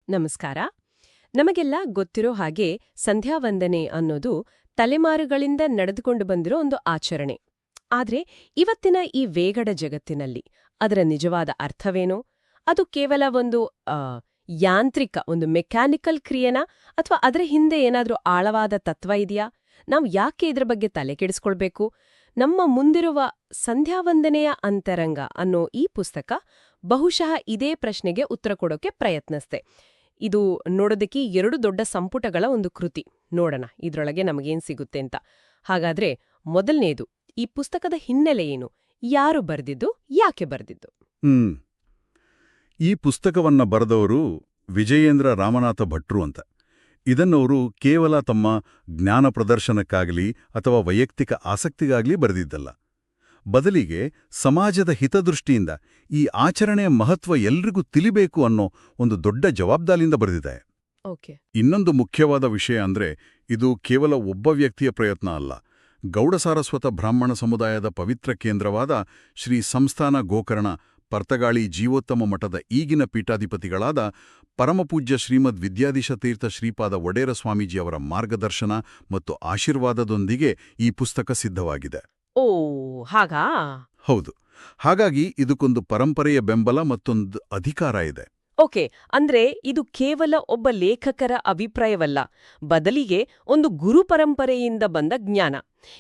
ನಮಸ್ಕಾರ. ನಮಗೆಲ್ಲ ಗೊತ್ತಿರೋ ಹಾಗೆ ಸಂಧ್ಯಾವಂದನೆ ಅನ್ನೋದು ತಲೆಮಾರುಗಳಿಂದ ನಡೆದುಕೊಂಡು ಬಂದಿರೋ ಒಂದು ಆಚರಣೆ. ಆದ್ರೆ ಇವತ್ತಿನ ಈ ವೇಗದ ಜಗತ್ತಿನಲ್ಲಿ ಅದರ ನಿಜವಾದ ಅರ್ಥವೇನು? ಅದು ಕೇವಲ ಒಂದು ಯಾಂತ್ರಿಕ ಒಂದು ಮೆಕ್ಯಾನಿಕಲ್ ಕ್ರಿಯೆನಾ ಅಥವಾ ಅದರ ಹಿಂದೆ ಏನಾದ್ರೂ ಆಳವಾದ ತತ್ವ ಇದೆಯಾ? ನಾವು ಯಾಕೆ ಇದ್ರ ಬಗ್ಗೆ ತಲೆ ಕೆಡಿಸ್ಕೊಳ್ಬೇಕು? ನಮ್ಮ ಮುಂದಿರುವ ಸಂಧ್ಯಾವಂದನೆಯ ಅಂತರಂಗ ಅನ್ನೋ ಈ ಪುಸ್ತಕ ಬಹುಶಃ ಇದೇ ಪ್ರಶ್ನೆಗೆ ಉತ್ತರ ಕೊಡೋಕೆ ಪ್ರಯತ್ನಿಸ್ತೆ. ಇದು ನೋಡೋದಕ್ಕೆ 2 ದೊಡ್ಡ ಸಂಪುಟಗಳ ಒಂದು ಕೃತಿ. ನೋಡೋಣ ಇದ್ರೊಳಗೆ ನಮಗೇನ್ ಸಿಗುತ್ತೆ ಅಂತ. ಹಾಗಾದ್ರೆ ಮೊದಲನೇದು, ಈ ಪುಸ್ತಕದ ಹಿನ್ನೆಲೆ ಏನು? ಯಾರು ಬರ್ದಿದ್ದು? ಯಾಕೆ ಬರ್ದಿದ್ದು? ಈ ಪುಸ್ತಕವನ್ನ ಬರೆದವರು ವಿಜಯೇಂದ್ರ ರಾಮನಾಥ ಭಟ್ರು ಅಂತ. ಇದನ್ನವರು ಕೇವಲ ತಮ್ಮ ಜ್ಞಾನ ಪ್ರದರ್ಶನಕ್ಕಾಗಲಿ ಅಥವಾ ವೈಯಕ್ತಿಕ ಆಸಕ್ತಿಗಾಗಲಿ ಬರೆದಿದ್ದಲ್ಲ. ಬದಲಿಗೆ ಸಮಾಜದ ಹಿತದೃಷ್ಟಿಯಿಂದ ಈ ಆಚರಣೆಯ ಮಹತ್ವ ಎಲ್ರಿಗೂ ತಿಳಿಬೇಕು ಅನ್ನೋ ಒಂದು ದೊಡ್ಡ ಜವಾಬ್ದಾರಿಯಿಂದ ಬರೆದಿದೆ. ಇನ್ನೊಂದು ಮುಖ್ಯವಾದ ವಿಷಯ ಅಂದ್ರೆ, ಇದು ಕೇವಲ ಒಬ್ಬ ವ್ಯಕ್ತಿಯ ಪ್ರಯತ್ನ ಅಲ್ಲ. ಗೌಡ ಸಾರಸ್ವತ ಬ್ರಾಹ್ಮಣ ಸಮುದಾಯದ ಪವಿತ್ರ ಕೇಂದ್ರವಾದ ಶ್ರೀ ಸಂಸ್ಥಾನ ಗೋಕರ್ಣ ಪರ್ತಗಾಳಿ ಜೀವೋತ್ತಮ ಮಠದ ಈಗಿನ ಪೀಠಾಧಿಪತಿಗಳಾದ ಪರಮಪೂಜ್ಯ ಶ್ರೀಮದ್ ವಿದ್ಯಾಧೀಶ ತೀರ್ಥ ಶ್ರೀಪಾದ ಒಡೇರ ಸ್ವಾಮೀಜಿಯವರ ಮಾರ್ಗದರ್ಶನ ಮತ್ತು ಆಶೀರ್ವಾದದೊಂದಿಗೆ ಈ ಪುಸ್ತಕ ಸಿದ್ಧವಾಗಿದೆ. ಓ, ಹಾಗಾ? ಹೌದು. ಹಾಗಾಗಿ ಇದಕ್ಕೊಂದು ಪರಂಪರೆಯ ಬೆಂಬಲ ಮತ್ತೊಂದು ಅಧಿಕಾರ ಇದೆ. ಓಕೆ, ಅಂದ್ರೆ ಇದು ಕೇವಲ ಒಬ್ಬ ಲೇಖಕರ ಅಭಿಪ್ರಾಯವಲ್ಲ, ಬದಲಿಗೆ ಒಂದು ಗುರು ಪರಂಪರೆಯಿಂದ ಬಂದ ಜ್ಞಾನ.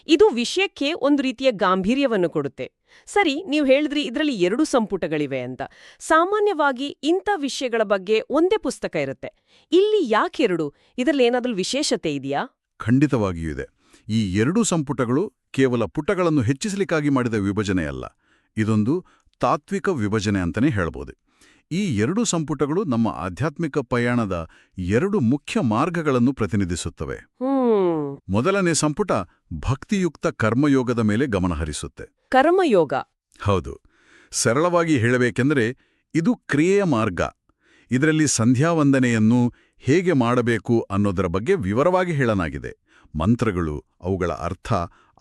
ಇದು ವಿಷಯಕ್ಕೆ ಒಂದು ರೀತಿಯ ಗಾಂಭೀರ್ಯವನ್ನು ಕೊಡುತ್ತೆ. ಸರಿ, ನೀವು ಹೇಳಿದ್ರಿ ಇದರಲ್ಲಿ 2 ಸಂಪುಟಗಳಿವೆ ಅಂತ. ಸಾಮಾನ್ಯವಾಗಿ ಇಂಥ ವಿಷಯಗಳ ಬಗ್ಗೆ ಒಂದೇ ಪುಸ್ತಕ ಇರುತ್ತೆ. ಇಲ್ಲಿ ಯಾಕೆ 2? ಇದರಲ್ಲಿ ಏನಾದ್ರೂ ವಿಶೇಷತೆ ಇದೆಯಾ? ಖಂಡಿತವಾಗಿಯೂ ಇದೆ. ಈ 2 ಸಂಪುಟಗಳು ಕೇವಲ ಪುಟಗಳನ್ನು ಹೆಚ್ಚಿಸಲಿಕ್ಕಾಗಿ ಮಾಡಿದ ವಿಭಜನೆಯಲ್ಲ. ಇದೊಂದು ತಾತ್ವಿಕ ವಿಭಜನೆ ಅಂತಲೇ ಹೇಳ್ಬೋದು. ಈ 2 ಸಂಪುಟಗಳು ನಮ್ಮ ಆಧ್ಯಾತ್ಮಿಕ ಪಯಣದ 2 ಮುಖ್ಯ ಮಾರ್ಗಗಳನ್ನು ಪ್ರತಿನಿಧಿಸುತ್ತವೆ. ಮೊದಲನೇ ಸಂಪುಟ ಭಕ್ತಿಯುಕ್ತ ಕರ್ಮಯೋಗದ ಮೇಲೆ ಗಮನಹರಿಸುತ್ತೆ. ಕರ್ಮಯೋಗ? ಹೌದು. ಸರಳವಾಗಿ ಹೇಳಬೇಕೆಂದರೆ ಇದು ಕ್ರಿಯೆಯ ಮಾರ್ಗ. ಇದರಲ್ಲಿ ಸಂಧ್ಯಾವಂದನೆಯನ್ನು ಹೇಗೆ ಮಾಡಬೇಕು ಅನ್ನೋದರ ಬಗ್ಗೆ ವಿವರವಾಗಿ ಹೇಳಲಾಗಿದೆ. ಮಂತ್ರಗಳು, ಅವುಗಳ ಅರ್ಥ,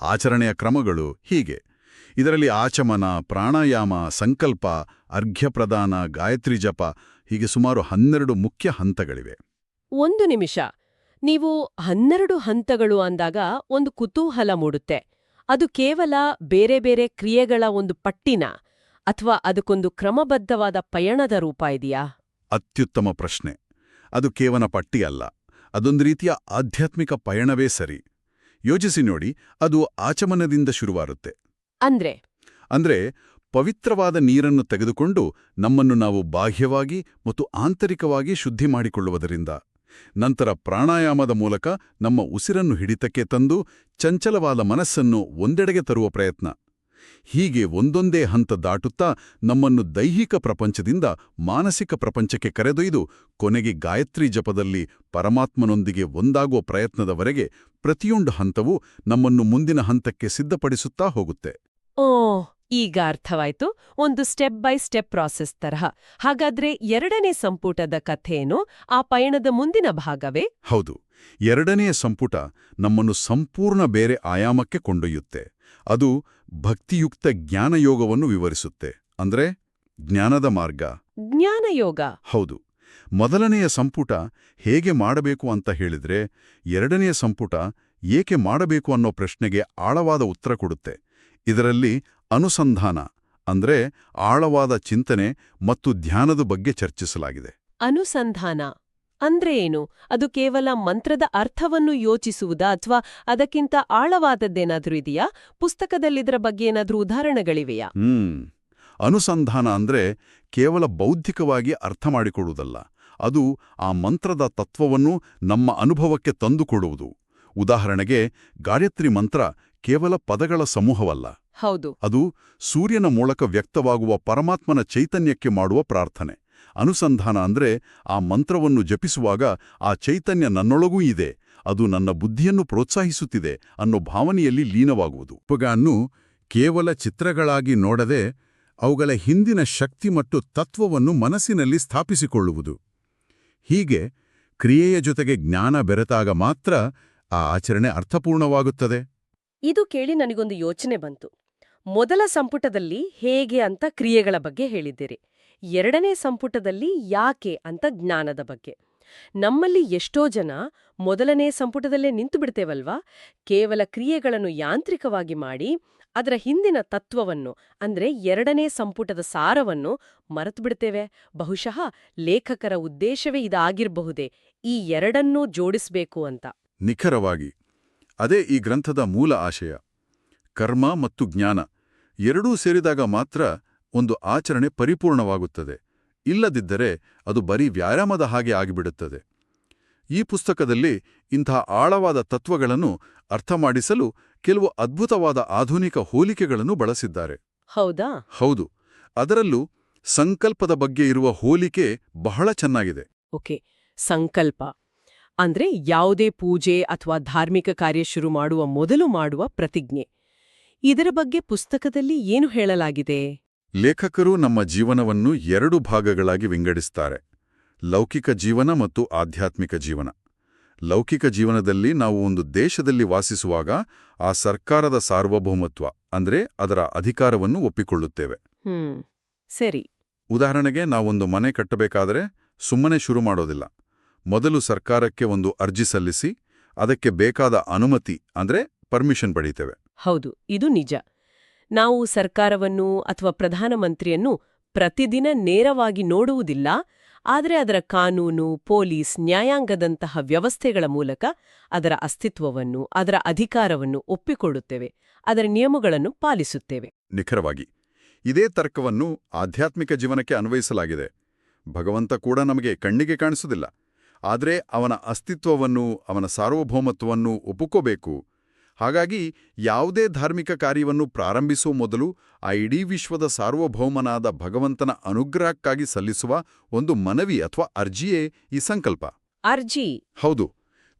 ಆಚರಣೆಯ ಕ್ರಮಗಳು, ಹೀಗೆ. ಇದರಲ್ಲಿ ಆಚಮನ, ಪ್ರಾಣಾಯಾಮ, ಸಂಕಲ್ಪ, ಅರ್ಘ್ಯಪ್ರದಾನ, ಗಾಯತ್ರಿ ಜಪ, ಹೀಗೆ ಸುಮಾರು 12 ಮುಖ್ಯ ಹಂತಗಳಿವೆ. ಒಂದು ನಿಮಿಷ, ನೀವು 12 ಹಂತಗಳು ಅಂದಾಗ ಒಂದು ಕುತೂಹಲ ಮೂಡುತ್ತೆ. ಅದು ಕೇವಲ ಬೇರೆ ಬೇರೆ ಕ್ರಿಯೆಗಳ ಒಂದು ಪಟ್ಟಿನ ಅಥವಾ ಅದಕ್ಕೊಂದು ಕ್ರಮಬದ್ಧವಾದ ಪಯಣದ ರೂಪ ಇದೆಯಾ? ಅತ್ಯುತ್ತಮ ಪ್ರಶ್ನೆ. ಅದು ಕೇವಲ ಪಟ್ಟಿ ಅಲ್ಲ, ಅದೊಂದು ರೀತಿಯ ಆಧ್ಯಾತ್ಮಿಕ ಪಯಣವೇ ಸರಿ. ಯೋಚಿಸಿ ನೋಡಿ, ಅದು ಆಚಮನದಿಂದ ಶುರುವಾರುತ್ತೆ. ಅಂದ್ರೆ ಪವಿತ್ರವಾದ ನೀರನ್ನು ತೆಗೆದುಕೊಂಡು ನಮ್ಮನ್ನು ನಾವು ಬಾಹ್ಯವಾಗಿ ಮತ್ತು ಆಂತರಿಕವಾಗಿ ಶುದ್ಧಿ ಮಾಡಿಕೊಳ್ಳುವುದರಿಂದ. ನಂತರ ಪ್ರಾಣಾಯಾಮದ ಮೂಲಕ ನಮ್ಮ ಉಸಿರನ್ನು ಹಿಡಿತಕ್ಕೆ ತಂದು ಚಂಚಲವಾದ ಮನಸ್ಸನ್ನು ಒಂದೆಡೆಗೆ ತರುವ ಪ್ರಯತ್ನ. ಹೀಗೆ ಒಂದೊಂದೇ ಹಂತ ದಾಟುತ್ತಾ ನಮ್ಮನ್ನು ದೈಹಿಕ ಪ್ರಪಂಚದಿಂದ ಮಾನಸಿಕ ಪ್ರಪಂಚಕ್ಕೆ ಕರೆದೊಯ್ದು ಕೊನೆಗೆ ಗಾಯತ್ರಿ ಜಪದಲ್ಲಿ ಪರಮಾತ್ಮನೊಂದಿಗೆ ಒಂದಾಗುವ ಪ್ರಯತ್ನದವರೆಗೆ ಪ್ರತಿಯೊಂದು ಹಂತವೂ ನಮ್ಮನ್ನು ಮುಂದಿನ ಹಂತಕ್ಕೆ ಸಿದ್ಧಪಡಿಸುತ್ತಾ ಹೋಗುತ್ತೆ. ಈಗ ಅರ್ಥವಾಯ್ತು. ಒಂದು ಸ್ಟೆಪ್ ಬೈ ಸ್ಟೆಪ್ ಪ್ರಾಸೆಸ್ ತರಹ. ಹಾಗಾದ್ರೆ 2ನೇ ಸಂಪುಟದ ಕಥೆಯೇನು? ಆ ಪಯಣದ ಮುಂದಿನ ಭಾಗವೇ? ಹೌದು. 2ನೇ ಸಂಪುಟ ನಮ್ಮನ್ನು ಸಂಪೂರ್ಣ ಬೇರೆ ಆಯಾಮಕ್ಕೆ ಕೊಂಡೊಯ್ಯುತ್ತೆ. ಅದು ಭಕ್ತಿಯುಕ್ತ ಜ್ಞಾನಯೋಗವನ್ನು ವಿವರಿಸುತ್ತೆ. ಅಂದ್ರೆ ಜ್ಞಾನದ ಮಾರ್ಗ. ಜ್ಞಾನಯೋಗ? ಹೌದು. ಮೊದಲನೆಯ ಸಂಪುಟ ಹೇಗೆ ಮಾಡಬೇಕು ಅಂತ ಹೇಳಿದ್ರೆ, 2ನೇ ಸಂಪುಟ ಏಕೆ ಮಾಡಬೇಕು ಅನ್ನೋ ಪ್ರಶ್ನೆಗೆ ಆಳವಾದ ಉತ್ತರ ಕೊಡುತ್ತೆ. ಇದರಲ್ಲಿ ಅನುಸಂಧಾನ ಅಂದ್ರೆ ಆಳವಾದ ಚಿಂತನೆ ಮತ್ತು ಧ್ಯಾನದ ಬಗ್ಗೆ ಚರ್ಚಿಸಲಾಗಿದೆ. ಅನುಸಂಧಾನ ಅಂದ್ರೆ ಏನು? ಅದು ಕೇವಲ ಮಂತ್ರದ ಅರ್ಥವನ್ನು ಯೋಚಿಸುವುದಾ ಅಥವಾ ಅದಕ್ಕಿಂತ ಆಳವಾದದ್ದೇನಾದ್ರೂ ಇದೆಯಾ? ಪುಸ್ತಕದಲ್ಲಿದರ ಬಗ್ಗೆ ಏನಾದ್ರೂ ಉದಾಹರಣೆಗಳಿವೆಯಾ? ಅನುಸಂಧಾನ ಅಂದ್ರೆ ಕೇವಲ ಬೌದ್ಧಿಕವಾಗಿ ಅರ್ಥ ಮಾಡಿಕೊಳ್ಳುವುದಲ್ಲ. ಅದು ಆ ಮಂತ್ರದ ತತ್ವವನ್ನು ನಮ್ಮ ಅನುಭವಕ್ಕೆ ತಂದುಕೊಡುವುದು. ಉದಾಹರಣೆಗೆ, ಗಾಯತ್ರಿ ಮಂತ್ರ ಕೇವಲ ಪದಗಳ ಸಮೂಹವಲ್ಲ. ಹೌದು. ಅದು ಸೂರ್ಯನ ಮೂಲಕ ವ್ಯಕ್ತವಾಗುವ ಪರಮಾತ್ಮನ ಚೈತನ್ಯಕ್ಕೆ ಮಾಡುವ ಪ್ರಾರ್ಥನೆ. ಅನುಸಂಧಾನ ಅಂದ್ರೆ ಆ ಮಂತ್ರವನ್ನು ಜಪಿಸುವಾಗ ಆ ಚೈತನ್ಯ ನನ್ನೊಳಗೂ ಇದೆ, ಅದು ನನ್ನ ಬುದ್ಧಿಯನ್ನು ಪ್ರೋತ್ಸಾಹಿಸುತ್ತಿದೆ ಅನ್ನೋ ಭಾವನೆಯಲ್ಲಿ ಲೀನವಾಗುವುದು. ಪುಗನ್ನು ಕೇವಲ ಚಿತ್ರಗಳಾಗಿ ನೋಡದೆ ಅವುಗಳ ಹಿಂದಿನ ಶಕ್ತಿ ಮತ್ತು ತತ್ವವನ್ನು ಮನಸ್ಸಿನಲ್ಲಿ ಸ್ಥಾಪಿಸಿಕೊಳ್ಳುವುದು. ಹೀಗೆ ಕ್ರಿಯೆಯ ಜೊತೆಗೆ ಜ್ಞಾನ ಬೆರೆತಾಗ ಮಾತ್ರ ಆ ಆಚರಣೆ ಅರ್ಥಪೂರ್ಣವಾಗುತ್ತದೆ. ಇದು ಕೇಳಿ ನನಗೊಂದು ಯೋಚನೆ ಬಂತು. ಮೊದಲ ಸಂಪುಟದಲ್ಲಿ ಹೇಗೆ ಅಂತ ಕ್ರಿಯೆಗಳ ಬಗ್ಗೆ ಹೇಳಿದ್ದೀರಿ. ಎರಡನೇ ಸಂಪುಟದಲ್ಲಿ ಯಾಕೆ ಅಂತ ಜ್ಞಾನದ ಬಗ್ಗೆ. ನಮ್ಮಲ್ಲಿ ಎಷ್ಟೋ ಜನ ಮೊದಲನೇ ಸಂಪುಟದಲ್ಲೇ ನಿಂತು ಬಿಡ್ತೇವಲ್ವಾ? ಕೇವಲ ಕ್ರಿಯೆಗಳನ್ನು ಯಾಂತ್ರಿಕವಾಗಿ ಮಾಡಿ ಅದರ ಹಿಂದಿನ ತತ್ವವನ್ನು ಅಂದ್ರೆ ಎರಡನೇ ಸಂಪುಟದ ಸಾರವನ್ನು ಮರೆತು ಬಿಡ್ತೇವೆ. ಬಹುಶಃ ಲೇಖಕರ ಉದ್ದೇಶವೇ ಇದಾಗಿರಬಹುದೇ, ಈ ಎರಡನ್ನೂ ಜೋಡಿಸ್ಬೇಕು ಅಂತ. ನಿಖರವಾಗಿ ಅದೇ ಈ ಗ್ರಂಥದ ಮೂಲ ಆಶಯ. ಕರ್ಮ ಮತ್ತು ಜ್ಞಾನ ಎರಡೂ ಸೇರಿದಾಗ ಮಾತ್ರ ಒಂದು ಆಚರಣೆ ಪರಿಪೂರ್ಣವಾಗುತ್ತದೆ. ಇಲ್ಲದಿದ್ದರೆ ಅದು ಬರೀ ವ್ಯಾಯಾಮದ ಹಾಗೆ ಆಗಿಬಿಡುತ್ತದೆ. ಈ ಪುಸ್ತಕದಲ್ಲಿ ಇಂಥ ಆಳವಾದ ತತ್ವಗಳನ್ನು ಅರ್ಥಮಾಡಿಸಲು ಕೆಲವು ಅದ್ಭುತವಾದ ಆಧುನಿಕ ಹೋಲಿಕೆಗಳನ್ನು ಬಳಸಿದ್ದಾರೆ. ಹೌದಾ? ಹೌದು. ಅದರಲ್ಲೂ ಸಂಕಲ್ಪದ ಬಗ್ಗೆ ಇರುವ ಹೋಲಿಕೆ ಬಹಳ ಚೆನ್ನಾಗಿದೆ. ಓಕೆ, ಸಂಕಲ್ಪ ಅಂದ್ರೆ ಯಾವುದೇ ಪೂಜೆ ಅಥವಾ ಧಾರ್ಮಿಕ ಕಾರ್ಯ ಶುರು ಮಾಡುವ ಮೊದಲು ಮಾಡುವ ಪ್ರತಿಜ್ಞೆ. ಇದರ ಬಗ್ಗೆ ಪುಸ್ತಕದಲ್ಲಿ ಏನು ಹೇಳಲಾಗಿದೆ? ಲೇಖಕರು ನಮ್ಮ ಜೀವನವನ್ನು 2 ಭಾಗಗಳಾಗಿ ವಿಂಗಡಿಸ್ತಾರೆ: ಲೌಕಿಕ ಜೀವನ ಮತ್ತು ಆಧ್ಯಾತ್ಮಿಕ ಜೀವನ. ಲೌಕಿಕ ಜೀವನದಲ್ಲಿ ನಾವು ಒಂದು ದೇಶದಲ್ಲಿ ವಾಸಿಸುವಾಗ ಆ ಸರ್ಕಾರದ ಸಾರ್ವಭೌಮತ್ವ ಅಂದ್ರೆ ಅದರ ಅಧಿಕಾರವನ್ನು ಒಪ್ಪಿಕೊಳ್ಳುತ್ತೇವೆ. ಸರಿ. ಉದಾಹರಣೆಗೆ ನಾವೊಂದು ಮನೆ ಕಟ್ಟಬೇಕಾದರೆ ಸುಮ್ಮನೆ ಶುರು ಮಾಡೋದಿಲ್ಲ. ಮೊದಲು ಸರ್ಕಾರಕ್ಕೆ ಒಂದು ಅರ್ಜಿ ಸಲ್ಲಿಸಿ ಅದಕ್ಕೆ ಬೇಕಾದ ಅನುಮತಿ ಅಂದ್ರೆ ಪರ್ಮಿಷನ್ ಪಡೀತೇವೆ. ಹೌದು, ಇದು ನಿಜ. ನಾವು ಸರ್ಕಾರವನ್ನು ಅಥವಾ ಪ್ರಧಾನಮಂತ್ರಿಯನ್ನು ಪ್ರತಿದಿನ ನೇರವಾಗಿ ನೋಡುವುದಿಲ್ಲ, ಆದರೆ ಅದರ ಕಾನೂನು, ಪೊಲೀಸ್, ನ್ಯಾಯಾಂಗದಂತಹ ವ್ಯವಸ್ಥೆಗಳ ಮೂಲಕ ಅದರ ಅಸ್ತಿತ್ವವನ್ನು, ಅದರ ಅಧಿಕಾರವನ್ನು ಒಪ್ಪಿಕೊಳ್ಳುತ್ತೇವೆ, ಅದರ ನಿಯಮಗಳನ್ನು ಪಾಲಿಸುತ್ತೇವೆ. ನಿಖರವಾಗಿ ಇದೇ ತರ್ಕವನ್ನು ಆಧ್ಯಾತ್ಮಿಕ ಜೀವನಕ್ಕೆ ಅನ್ವಯಿಸಲಾಗಿದೆ. ಭಗವಂತ ಕೂಡ ನಮಗೆ ಕಣ್ಣಿಗೆ ಕಾಣಿಸುವುದಿಲ್ಲ, ಆದರೆ ಅವನ ಅಸ್ತಿತ್ವವನ್ನು, ಅವನ ಸಾರ್ವಭೌಮತ್ವವನ್ನು ಒಪ್ಪುಕೋಬೇಕು. ಹಾಗಾಗಿ ಯಾವುದೇ ಧಾರ್ಮಿಕ ಕಾರ್ಯವನ್ನು ಪ್ರಾರಂಭಿಸುವ ಮೊದಲು ಆ ಇಡೀ ವಿಶ್ವದ ಸಾರ್ವಭೌಮನಾದ ಭಗವಂತನ ಅನುಗ್ರಹಕ್ಕಾಗಿ ಸಲ್ಲಿಸುವ ಒಂದು ಮನವಿ ಅಥವಾ ಅರ್ಜಿಯೇ ಈ ಸಂಕಲ್ಪ. ಅರ್ಜಿ? ಹೌದು.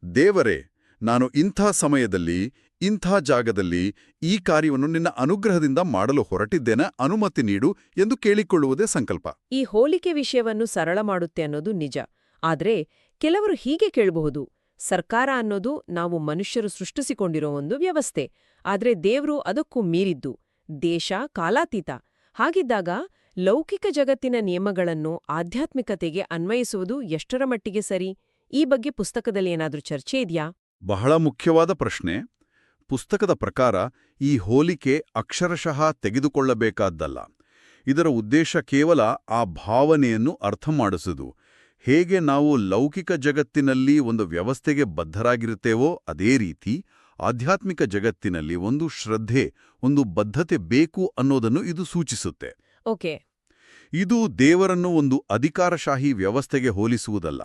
ದೇವರೇ, ನಾನು ಇಂಥ ಸಮಯದಲ್ಲಿ, ಇಂಥ ಜಾಗದಲ್ಲಿ ಈ ಕಾರ್ಯವನ್ನು ನಿನ್ನ ಅನುಗ್ರಹದಿಂದ ಮಾಡಲು ಹೊರಟಿದ್ದೇನೆ, ಅನುಮತಿ ನೀಡು ಎಂದು ಕೇಳಿಕೊಳ್ಳುವುದೇ ಸಂಕಲ್ಪ. ಈ ಹೋಲಿಕೆ ವಿಷಯವನ್ನು ಸರಳ ಮಾಡುತ್ತೆ ಅನ್ನೋದು ನಿಜ. ಆದ್ರೆ ಕೆಲವರು ಹೀಗೆ ಕೇಳಬಹುದು: ಸರ್ಕಾರ ಅನ್ನೋದು ನಾವು ಮನುಷ್ಯರು ಸೃಷ್ಟಿಸಿಕೊಂಡಿರೋ ಒಂದು ವ್ಯವಸ್ಥೆ, ಆದ್ರೆ ದೇವ್ರು ಅದಕ್ಕೂ ಮೀರಿದ್ದು, ದೇಶ ಕಾಲಾತೀತ. ಹಾಗಿದ್ದಾಗ ಲೌಕಿಕ ಜಗತ್ತಿನ ನಿಯಮಗಳನ್ನು ಆಧ್ಯಾತ್ಮಿಕತೆಗೆ ಅನ್ವಯಿಸುವುದು ಎಷ್ಟರ ಮಟ್ಟಿಗೆ ಸರಿ? ಈ ಬಗ್ಗೆ ಪುಸ್ತಕದಲ್ಲಿ ಏನಾದ್ರೂ ಚರ್ಚೆ ಇದೆಯಾ? ಬಹಳ ಮುಖ್ಯವಾದ ಪ್ರಶ್ನೆ. ಪುಸ್ತಕದ ಪ್ರಕಾರ ಈ ಹೋಲಿಕೆ ಅಕ್ಷರಶಃ ತೆಗೆದುಕೊಳ್ಳಬೇಕಾದ್ದಲ್ಲ. ಇದರ ಉದ್ದೇಶ ಕೇವಲ ಆ ಭಾವನೆಯನ್ನು ಅರ್ಥ ಮಾಡಿಸುವುದು. ಹೇಗೆ ನಾವು ಲೌಕಿಕ ಜಗತ್ತಿನಲ್ಲಿ ಒಂದು ವ್ಯವಸ್ಥೆಗೆ ಬದ್ಧರಾಗಿರುತ್ತೇವೋ ಅದೇ ರೀತಿ ಆಧ್ಯಾತ್ಮಿಕ ಜಗತ್ತಿನಲ್ಲಿ ಒಂದು ಶ್ರದ್ಧೆ, ಒಂದು ಬದ್ಧತೆ ಬೇಕು ಅನ್ನೋದನ್ನು ಇದು ಸೂಚಿಸುತ್ತೆ. ಓಕೆ. ಇದು ದೇವರನ್ನು ಒಂದು ಅಧಿಕಾರಶಾಹಿ ವ್ಯವಸ್ಥೆಗೆ ಹೋಲಿಸುವುದಲ್ಲ,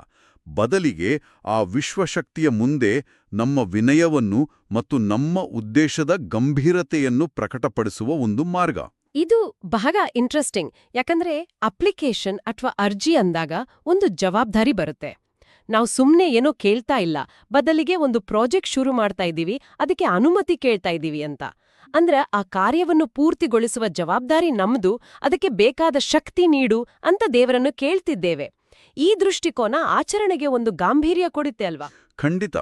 ಬದಲಿಗೆ ಆ ವಿಶ್ವಶಕ್ತಿಯ ಮುಂದೆ ನಮ್ಮ ವಿನಯವನ್ನು ಮತ್ತು ನಮ್ಮ ಉದ್ದೇಶದ ಗಂಭೀರತೆಯನ್ನು ಪ್ರಕಟಪಡಿಸುವ ಒಂದು ಮಾರ್ಗ. ಇದು ಬಹಳ ಇಂಟ್ರೆಸ್ಟಿಂಗ್. ಯಾಕಂದ್ರೆ ಅಪ್ಲಿಕೇಶನ್ ಅಥವಾ ಅರ್ಜಿ ಅಂದಾಗ ಒಂದು ಜವಾಬ್ದಾರಿ ಬರುತ್ತೆ. ನಾವು ಸುಮ್ನೆ ಏನೋ ಕೇಳ್ತಾ ಇಲ್ಲ, ಬದಲಿಗೆ ಒಂದು ಪ್ರಾಜೆಕ್ಟ್ ಶುರು ಮಾಡ್ತಾ ಇದ್ದೀವಿ, ಅದಕ್ಕೆ ಅನುಮತಿ ಕೇಳ್ತಾ ಇದ್ದೀವಿ ಅಂತ. ಅಂದ್ರೆ ಆ ಕಾರ್ಯವನ್ನು ಪೂರ್ತಿಗೊಳಿಸುವ ಜವಾಬ್ದಾರಿ ನಮ್ದು, ಅದಕ್ಕೆ ಬೇಕಾದ ಶಕ್ತಿ ನೀಡು ಅಂತ ದೇವರನ್ನು ಕೇಳ್ತಿದ್ದೇವೆ. ಈ ದೃಷ್ಟಿಕೋನ ಆಚರಣೆಗೆ ಒಂದು ಗಾಂಭೀರ್ಯ ಕೊಡುತ್ತೆ ಅಲ್ವಾ? ಖಂಡಿತ.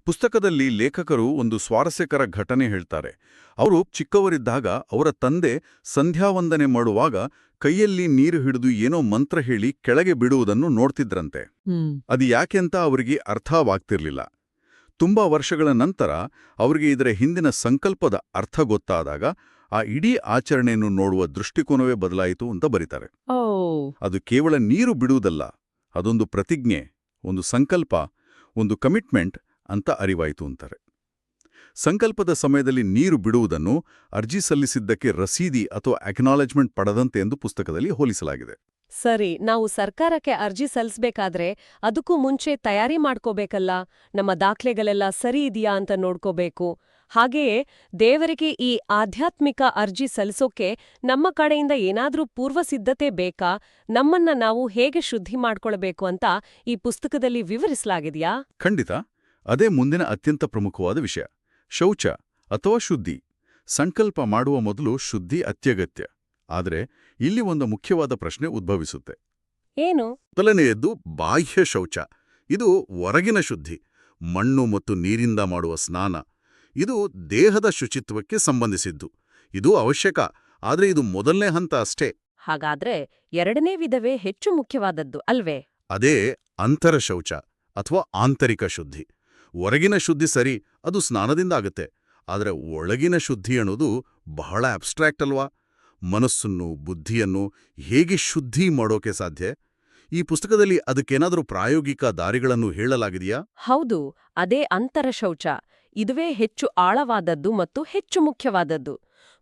ಪುಸ್ತಕದಲ್ಲಿ ಲೇಖಕರು ಒಂದು ಸ್ವಾರಸ್ಯಕರ ಘಟನೆ ಹೇಳ್ತಾರೆ. ಅವರು ಚಿಕ್ಕವರಿದ್ದಾಗ ಅವರ ತಂದೆ ಸಂಧ್ಯಾವಂದನೆ ಮಾಡುವಾಗ ಕೈಯಲ್ಲಿ ನೀರು ಹಿಡಿದು ಏನೋ ಮಂತ್ರ ಹೇಳಿ ಕೆಳಗೆ ಬಿಡುವುದನ್ನು ನೋಡ್ತಿದ್ರಂತೆ. ಅದು ಯಾಕೆಂತ ಅವರಿಗೆ ಅರ್ಥವಾಗ್ತಿರ್ಲಿಲ್ಲ. ತುಂಬಾ ವರ್ಷಗಳ ನಂತರ ಅವರಿಗೆ ಇದರ ಹಿಂದಿನ ಸಂಕಲ್ಪದ ಅರ್ಥ ಗೊತ್ತಾದಾಗ ಆ ಇಡೀ ಆಚರಣೆಯನ್ನು ನೋಡುವ ದೃಷ್ಟಿಕೋನವೇ ಬದಲಾಯಿತು ಅಂತ ಬರೀತಾರೆ. ಅದು ಕೇವಲ ನೀರು ಬಿಡುವುದಲ್ಲ, ಅದೊಂದು ಪ್ರತಿಜ್ಞೆ, ಒಂದು ಸಂಕಲ್ಪ, ಒಂದು ಕಮಿಟ್ಮೆಂಟ್ ಅಂತ ಅರಿವಾಯಿತು ಅಂತಾರೆ. ಸಂಕಲ್ಪದ ಸಮಯದಲ್ಲಿ ನೀರು ಬಿಡುವುದನ್ನು ಅರ್ಜಿ ಸಲ್ಲಿಸಿದ್ದಕ್ಕೆ ರಸೀದಿ ಅಥವಾ ಅಕ್ನಾಲೆಜ್ಮೆಂಟ್ ಪಡೆದಂತೆ ಎಂದು ಪುಸ್ತಕದಲ್ಲಿ ಹೋಲಿಸಲಾಗಿದೆ. ಸರಿ, ನಾವು ಸರ್ಕಾರಕ್ಕೆ ಅರ್ಜಿ ಸಲ್ಲಿಸಬೇಕಾದ್ರೆ ಅದಕ್ಕೂ ಮುಂಚೆ ತಯಾರಿ ಮಾಡ್ಕೋಬೇಕಲ್ಲ, ನಮ್ಮ ದಾಖಲೆಗಳೆಲ್ಲ ಸರಿ ಇದೆಯಾ ಅಂತ ನೋಡ್ಕೋಬೇಕು. ಹಾಗೆಯೇ ದೇವರಿಗೆ ಈ ಆಧ್ಯಾತ್ಮಿಕ ಅರ್ಜಿ ಸಲ್ಲಿಸೋಕೆ ನಮ್ಮ ಕಡೆಯಿಂದ ಏನಾದ್ರೂ ಪೂರ್ವ ಸಿದ್ಧತೆ ಬೇಕಾ, ನಮ್ಮನ್ನ ನಾವು ಹೇಗೆ ಶುದ್ಧಿ ಮಾಡ್ಕೊಳ್ಬೇಕು ಅಂತ ಈ ಪುಸ್ತಕದಲ್ಲಿ ವಿವರಿಸಲಾಗಿದೆಯಾ? ಖಂಡಿತ. ಅದೇ ಮುಂದಿನ ಅತ್ಯಂತ ಪ್ರಮುಖವಾದ ವಿಷಯ, ಶೌಚ ಅಥವಾ ಶುದ್ಧಿ. ಸಂಕಲ್ಪ ಮಾಡುವ ಮೊದಲು ಶುದ್ಧಿ ಅತ್ಯಗತ್ಯ. ಆದರೆ ಇಲ್ಲಿ ಒಂದು ಮುಖ್ಯವಾದ ಪ್ರಶ್ನೆ ಉದ್ಭವಿಸುತ್ತೆ. ಏನು? ಮೊದಲನೆಯದ್ದು ಬಾಹ್ಯ ಶೌಚ. ಇದು ಹೊರಗಿನ ಶುದ್ಧಿ, ಮಣ್ಣು ಮತ್ತು ನೀರಿಂದ ಮಾಡುವ ಸ್ನಾನ. ಇದು ದೇಹದ ಶುಚಿತ್ವಕ್ಕೆ ಸಂಬಂಧಿಸಿದ್ದು. ಇದು ಅವಶ್ಯಕ, ಆದರೆ ಇದು ಮೊದಲನೇ ಹಂತ ಅಷ್ಟೇ. ಹಾಗಾದ್ರೆ ಎರಡನೇ ವಿಧವೇ ಹೆಚ್ಚು ಮುಖ್ಯವಾದದ್ದು ಅಲ್ವೇ? ಅದೇ ಅಂತರಶೌಚ ಅಥವಾ ಆಂತರಿಕ ಶುದ್ಧಿ. ಹೊರಗಿನ ಶುದ್ಧಿ ಸರಿ, ಅದು ಸ್ನಾನದಿಂದ ಆಗುತ್ತೆ. ಆದರೆ ಒಳಗಿನ ಶುದ್ಧಿ ಅನ್ನೋದು ಬಹಳ ಅಬ್ಸ್ಟ್ರಾಕ್ಟ್ ಅಲ್ವಾ? ಮನಸ್ಸನ್ನು, ಬುದ್ಧಿಯನ್ನು ಹೇಗೆ ಶುದ್ಧಿ ಮಾಡೋಕೆ ಸಾಧ್ಯ? ಈ ಪುಸ್ತಕದಲ್ಲಿ ಅದಕ್ಕೇನಾದರೂ ಪ್ರಾಯೋಗಿಕ ದಾರಿಗಳನ್ನು ಹೇಳಲಾಗಿದೆಯಾ? ಹೌದು, ಅದೇ ಅಂತರಶೌಚ. ಇದುವೇ ಹೆಚ್ಚು ಆಳವಾದದ್ದು ಮತ್ತು ಹೆಚ್ಚು ಮುಖ್ಯವಾದದ್ದು.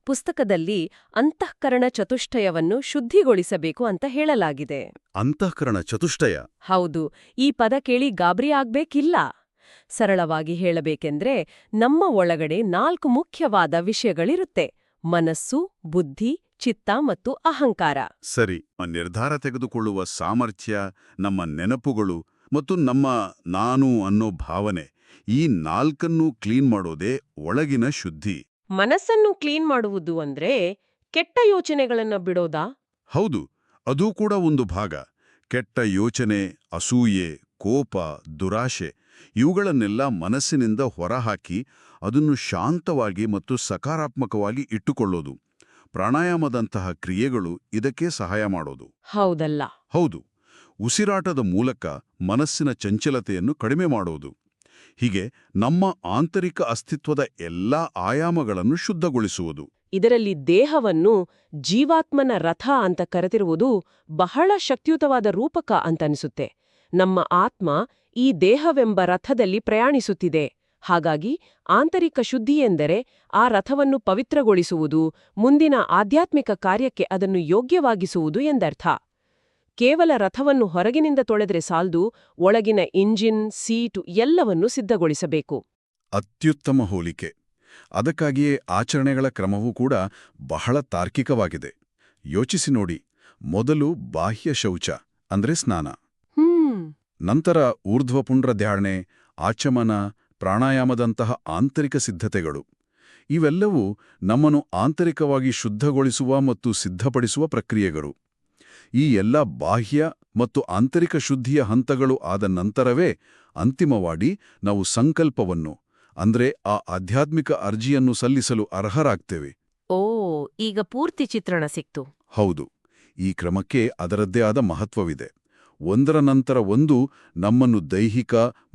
ಪುಸ್ತಕದಲ್ಲಿ ಅಂತಃಕರಣ ಚತುಷ್ಟಯವನ್ನು ಶುದ್ಧಿಗೊಳಿಸಬೇಕು ಅಂತ ಹೇಳಲಾಗಿದೆ. ಅಂತಃಕರಣ ಚತುಷ್ಟಯ? ಹೌದು, ಈ ಪದ ಕೇಳಿ ಗಾಬರಿ ಆಗ್ಬೇಕಿಲ್ಲ. ಸರಳವಾಗಿ ಹೇಳಬೇಕೆಂದ್ರೆ ನಮ್ಮ ಒಳಗಡೆ 4 ಮುಖ್ಯವಾದ ವಿಷಯಗಳಿರುತ್ತೆ: ಮನಸ್ಸು, ಬುದ್ಧಿ, ಚಿತ್ತ ಮತ್ತು ಅಹಂಕಾರ. ಸರಿ. ನಿರ್ಧಾರ ತೆಗೆದುಕೊಳ್ಳುವ ಸಾಮರ್ಥ್ಯ, ನಮ್ಮ ನೆನಪುಗಳು ಮತ್ತು ನಮ್ಮ ನಾನು ಅನ್ನೋ ಭಾವನೆ, ಈ 4ನ್ನೂ ಕ್ಲೀನ್ ಮಾಡೋದೇ ಒಳಗಿನ ಶುದ್ಧಿ. ಮನಸ್ಸನ್ನು ಕ್ಲೀನ್ ಮಾಡುವುದು ಅಂದ್ರೆ ಕೆಟ್ಟ ಯೋಚನೆಗಳನ್ನ ಬಿಡೋದಾ? ಹೌದು, ಅದೂ ಕೂಡ ಒಂದು ಭಾಗ. ಕೆಟ್ಟ ಯೋಚನೆ, ಅಸೂಯೆ, ಕೋಪ, ದುರಾಶೆ ಇವುಗಳನ್ನೆಲ್ಲ ಮನಸ್ಸಿನಿಂದ ಹೊರಹಾಕಿ ಅದನ್ನು ಶಾಂತವಾಗಿ ಮತ್ತು ಸಕಾರಾತ್ಮಕವಾಗಿ ಇಟ್ಟುಕೊಳ್ಳೋದು. ಪ್ರಾಣಾಯಾಮದಂತಹ ಕ್ರಿಯೆಗಳು ಇದಕ್ಕೆ ಸಹಾಯ ಮಾಡೋದು. ಹೌದಲ್ಲ? ಹೌದು. ಉಸಿರಾಟದ ಮೂಲಕ ಮನಸ್ಸಿನ ಚಂಚಲತೆಯನ್ನು ಕಡಿಮೆ ಮಾಡೋದು. ಹೀಗೆ ನಮ್ಮ ಆಂತರಿಕ ಅಸ್ತಿತ್ವದ ಎಲ್ಲಾ ಆಯಾಮಗಳನ್ನು ಶುದ್ಧಗೊಳಿಸುವುದು. ಇದರಲ್ಲಿ ದೇಹವನ್ನು ಜೀವಾತ್ಮನ ರಥ ಅಂತ ಕರೆತಿರುವುದು ಬಹಳ ಶಕ್ತಿಯುತವಾದ ರೂಪಕ ಅಂತನಿಸುತ್ತೆ. ನಮ್ಮ ಆತ್ಮ ಈ ದೇಹವೆಂಬ ರಥದಲ್ಲಿ ಪ್ರಯಾಣಿಸುತ್ತಿದೆ. ಹಾಗಾಗಿ ಆಂತರಿಕ ಶುದ್ಧಿ ಎಂದರೆ ಆ ರಥವನ್ನು ಪವಿತ್ರಗೊಳಿಸುವುದು, ಮುಂದಿನ ಆಧ್ಯಾತ್ಮಿಕ ಕಾರ್ಯಕ್ಕೆ ಅದನ್ನು ಯೋಗ್ಯವಾಗಿಸುವುದು ಎಂದರ್ಥ. ಕೇವಲ ರಥವನ್ನು ಹೊರಗಿನಿಂದ ತೊಳೆದ್ರೆ ಸಾಲ್ದು, ಒಳಗಿನ ಇಂಜಿನ್, ಸೀಟು ಎಲ್ಲವನ್ನೂ ಸಿದ್ಧಗೊಳಿಸಬೇಕು. ಅತ್ಯುತ್ತಮ ಹೋಲಿಕೆ. ಅದಕ್ಕಾಗಿಯೇ ಆಚರಣೆಗಳ ಕ್ರಮವೂ ಕೂಡ ಬಹಳ ತಾರ್ಕಿಕವಾಗಿದೆ. ಯೋಚಿಸಿ ನೋಡಿ. ಮೊದಲು ಬಾಹ್ಯ ಶೌಚ ಅಂದ್ರೆ ಸ್ನಾನ, ನಂತರ ಊರ್ಧ್ವಪುಂಡ್ರ ಧ್ಯಾನೆ, ಆಚಮನ, ಪ್ರಾಣಾಯಾಮದಂತಹ ಆಂತರಿಕ ಸಿದ್ಧತೆಗಳು. ಇವೆಲ್ಲವೂ ನಮ್ಮನ್ನು ಆಂತರಿಕವಾಗಿ ಶುದ್ಧಗೊಳಿಸುವ ಮತ್ತು ಸಿದ್ಧಪಡಿಸುವ ಪ್ರಕ್ರಿಯೆಗಳು. ಈ ಎಲ್ಲ ಬಾಹ್ಯ ಮತ್ತು ಆಂತರಿಕ ಶುದ್ಧಿಯ ಹಂತಗಳು ಆದ ನಂತರವೇ ಅಂತಿಮವಾಗಿ ನಾವು ಸಂಕಲ್ಪವನ್ನು ಅಂದ್ರೆ ಆ ಆಧ್ಯಾತ್ಮಿಕ ಅರ್ಜಿಯನ್ನು ಸಲ್ಲಿಸಲು ಅರ್ಹರಾಗ್ತೇವೆ. ಓ, ಈಗ ಪೂರ್ತಿ ಚಿತ್ರಣ ಸಿಕ್ತು. ಹೌದು. ಈ ಕ್ರಮಕ್ಕೆ ಅದರದ್ದೇ ಆದ ಮಹತ್ವವಿದೆ. ಒಂದರ ನಂತರ ಒಂದು ನಮ್ಮನ್ನು ದೈಹಿಕ,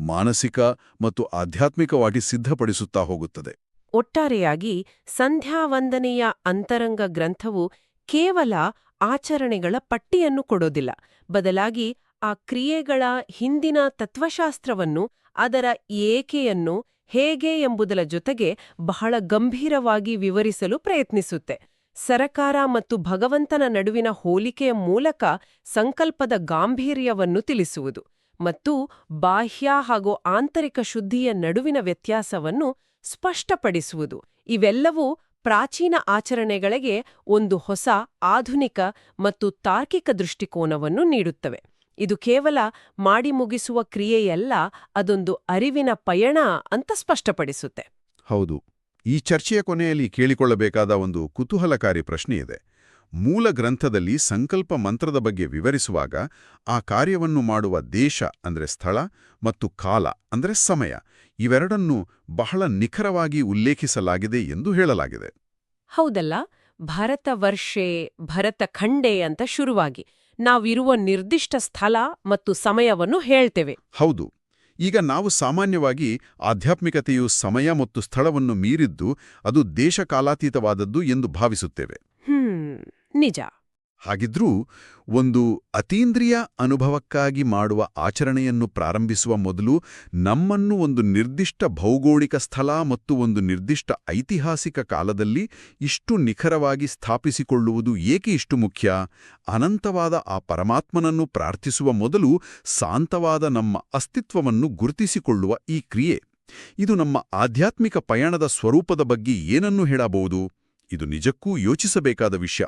ಮಾನಸಿಕ ಮತ್ತು ಆಧ್ಯಾತ್ಮಿಕವಾಗಿ ಸಿದ್ಧಪಡಿಸುತ್ತಾ ಹೋಗುತ್ತದೆ. ಒಟ್ಟಾರೆಯಾಗಿ ಸಂಧ್ಯಾವಂದನೆಯ ಅಂತರಂಗ ಗ್ರಂಥವು ಕೇವಲ ಆಚರಣೆಗಳ ಪಟ್ಟಿಯನ್ನು ಕೊಡೋದಿಲ್ಲ. ಬದಲಾಗಿ ಆ ಕ್ರಿಯೆಗಳ ಹಿಂದಿನ ತತ್ವಶಾಸ್ತ್ರವನ್ನು, ಅದರ ಏಕೆಯನ್ನು, ಹೇಗೆ ಎಂಬುದರ ಜೊತೆಗೆ ಬಹಳ ಗಂಭೀರವಾಗಿ ವಿವರಿಸಲು ಪ್ರಯತ್ನಿಸುತ್ತೆ. ಸರಕಾರ ಮತ್ತು ಭಗವಂತನ ನಡುವಿನ ಹೋಲಿಕೆಯ ಮೂಲಕ ಸಂಕಲ್ಪದ ಗಾಂಭೀರ್ಯವನ್ನು ತಿಳಿಸುವುದು ಮತ್ತು ಬಾಹ್ಯ ಹಾಗೂ ಆಂತರಿಕ ಶುದ್ಧಿಯ ನಡುವಿನ ವ್ಯತ್ಯಾಸವನ್ನು ಸ್ಪಷ್ಟಪಡಿಸುವುದು. ಇವೆಲ್ಲವೂ ಪ್ರಾಚೀನ ಆಚರಣೆಗಳಿಗೆ ಒಂದು ಹೊಸ, ಆಧುನಿಕ ಮತ್ತು ತಾರ್ಕಿಕ ದೃಷ್ಟಿಕೋನವನ್ನು ನೀಡುತ್ತವೆ. ಇದು ಕೇವಲ ಮಾಡಿ ಮುಗಿಸುವ ಕ್ರಿಯೆಯಲ್ಲ, ಅದೊಂದು ಅರಿವಿನ ಪಯಣ ಅಂತ ಸ್ಪಷ್ಟಪಡಿಸುತ್ತೆ. ಹೌದು. ಈ ಚರ್ಚೆಯ ಕೊನೆಯಲ್ಲಿ ಕೇಳಿಕೊಳ್ಳಬೇಕಾದ ಒಂದು ಕುತೂಹಲಕಾರಿ ಪ್ರಶ್ನೆಯಿದೆ. ಮೂಲ ಗ್ರಂಥದಲ್ಲಿ ಸಂಕಲ್ಪ ಮಂತ್ರದ ಬಗ್ಗೆ ವಿವರಿಸುವಾಗ ಆ ಕಾರ್ಯವನ್ನು ಮಾಡುವ ದೇಶ ಅಂದ್ರೆ ಸ್ಥಳ ಮತ್ತು ಕಾಲ ಅಂದ್ರೆ ಸಮಯ, ಇವೆರಡನ್ನೂ ಬಹಳ ನಿಖರವಾಗಿ ಉಲ್ಲೇಖಿಸಲಾಗಿದೆ ಎಂದು ಹೇಳಲಾಗಿದೆ. ಹೌದಲ್ಲ? ಭರತ ವರ್ಷೆ, ಭರತ ಖಂಡೆ ಅಂತ ಶುರುವಾಗಿ ನಾವಿರುವ ನಿರ್ದಿಷ್ಟ ಸ್ಥಳ ಮತ್ತು ಸಮಯವನ್ನು ಹೇಳ್ತೇವೆ. ಹೌದು. ಈಗ ನಾವು ಸಾಮಾನ್ಯವಾಗಿ ಆಧ್ಯಾತ್ಮಿಕತೆಯು ಸಮಯ ಮತ್ತು ಸ್ಥಳವನ್ನು ಮೀರಿದ್ದು, ಅದು ದೇಶಕಾಲಾತೀತವಾದದ್ದು ಎಂದು ಭಾವಿಸುತ್ತೇವೆ. ನಿಜ. ಹಾಗಿದ್ರೂ ಒಂದು ಅತೀಂದ್ರಿಯ ಅನುಭವಕ್ಕಾಗಿ ಮಾಡುವ ಆಚರಣೆಯನ್ನು ಪ್ರಾರಂಭಿಸುವ ಮೊದಲು ನಮ್ಮನ್ನು ಒಂದು ನಿರ್ದಿಷ್ಟ ಭೌಗೋಳಿಕ ಸ್ಥಳ ಮತ್ತು ಒಂದು ನಿರ್ದಿಷ್ಟ ಐತಿಹಾಸಿಕ ಕಾಲದಲ್ಲಿ ಇಷ್ಟು ನಿಖರವಾಗಿ ಸ್ಥಾಪಿಸಿಕೊಳ್ಳುವುದು ಏಕೆ ಇಷ್ಟು ಮುಖ್ಯ? ಅನಂತವಾದ ಆ ಪರಮಾತ್ಮನನ್ನು ಪ್ರಾರ್ಥಿಸುವ ಮೊದಲು ಶಾಂತವಾದ ನಮ್ಮ ಅಸ್ತಿತ್ವವನ್ನು ಗುರುತಿಸಿಕೊಳ್ಳುವ ಈ ಕ್ರಿಯೆ, ಇದು ನಮ್ಮ ಆಧ್ಯಾತ್ಮಿಕ ಪಯಣದ ಸ್ವರೂಪದ ಬಗ್ಗೆ ಏನನ್ನು ಹೇಳಬಹುದು? ಇದು ನಿಜಕ್ಕೂ ಯೋಚಿಸಬೇಕಾದ ವಿಷಯ.